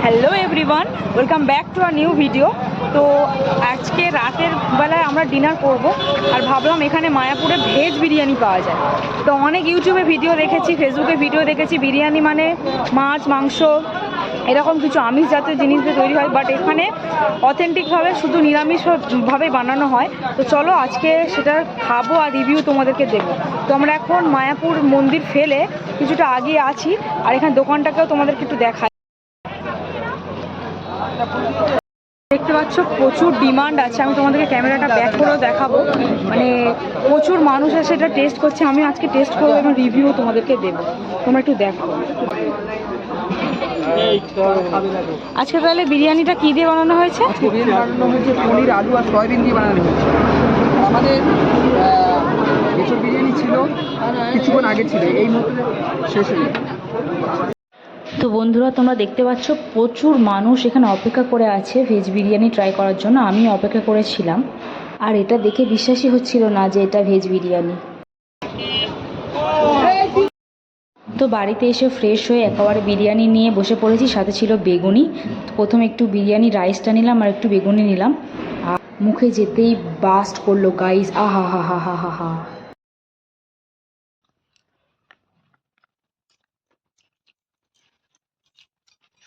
Hello everyone, welcome back to our new video. তো আজকে রাতের বেলায় আমরা ডিনার করব আর ভাবলাম এখানে মায়াপুরে ভেজ বিরিয়ানি পাওয়া যায়। তো অনেক ইউটিউবে ভিডিও দেখেছি, ফেসবুকে ভিডিও দেখেছি, বিরিয়ানি মানে মাছ মাংস এরকম কিছু আমিষ জাতীয় জিনিস দিয়ে তৈরি হয়, বাট এখানে অথেন্টিকভাবে শুধু নিরামিষভাবে বানানো হয়। তো চলো আজকে সেটা খাবো আর রিভিউ তোমাদেরকে দেবো। তো আমরা এখন মায়াপুর মন্দির ফেলে কিছুটা আগে আছি, আর এখানে দোকানটাকেও তোমাদেরকে একটু দেখাই। দেখতে পাচ্ছ প্রচুর ডিমান্ড আছে। আমি তোমাদেরকে ক্যামেরাটা ব্যাক করেও দেখাবো, মানে প্রচুর মানুষ এসে এটা টেস্ট করছে। আমি আজকে টেস্ট করবো এবং রিভিউ তোমাদেরকে দেবো, তোমরা একটু দেখো। আজকে তাহলে বিরিয়ানিটা কী দিয়ে বানানো হয়েছে? বিরিয়ানি বানানো হয়েছে পনির, আলু আর সয়াবিন দিয়ে বানানো হয়েছে। আমাদের এসব বিরিয়ানি ছিল কিছুক্ষণ আগে ছিল, এই মুহূর্তে শেষ হয়ে গেছে। তো বন্ধুরা, তোমরা দেখতে পাচ্ছ প্রচুর মানুষ এখানে অপেক্ষা করে আছে ভেজ বিরিয়ানি ট্রাই করার জন্য। আমি অপেক্ষা করেছিলাম আর এটা দেখে বিশ্বাসই হচ্ছিল না যে এটা ভেজ বিরিয়ানি। তো বাড়িতে এসে ফ্রেশ হয়ে একেবারে বিরিয়ানি নিয়ে বসে পড়েছি, সাথে ছিল বেগুনি। প্রথমে একটু বিরিয়ানি রাইসটা নিলাম আর একটু বেগুনি নিলাম, আর মুখে যেতেই বাস্ট করলো গাইস, আহা হা হা হা হা হা।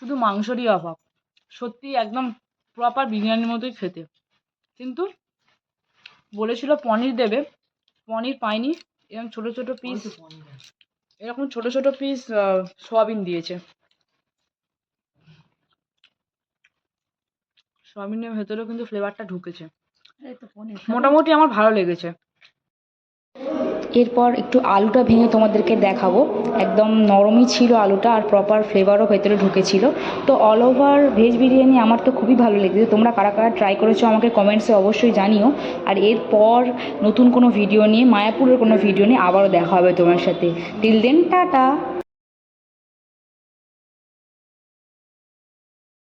শুধু মাংসরই অভাব, সত্যি একদম প্রপার বিরিয়ানির মতোই খেতে। কিন্তু বলেছিল পনির দেবে, পনির পাইনি। এরকম ছোট ছোট পিস, এরকম ছোট ছোট পিস সয়াবিন দিয়েছে। সয়াবিনের ভেতরেও কিন্তু ফ্লেভারটা ঢুকেছে, মোটামুটি আমার ভালো লেগেছে। এরপর একটু আলুটা ভেঙে তোমাদেরকে দেখাবো। একদম নরমই ছিল আলুটা, আর প্রপার ফ্লেভারও ভেতরে ঢুকেছিল। তো অল ওভার ভেজ বিরিয়ানি আমার তো খুবই ভালো লেগেছে। তোমরা কারা কারা ট্রাই করেছো আমাকে কমেন্টসে অবশ্যই জানিও। আর এরপর নতুন কোনো ভিডিও নিয়ে, মায়াপুরের কোনো ভিডিও নিয়ে আবারও দেখা হবে তোমার সাথে। Till then tata.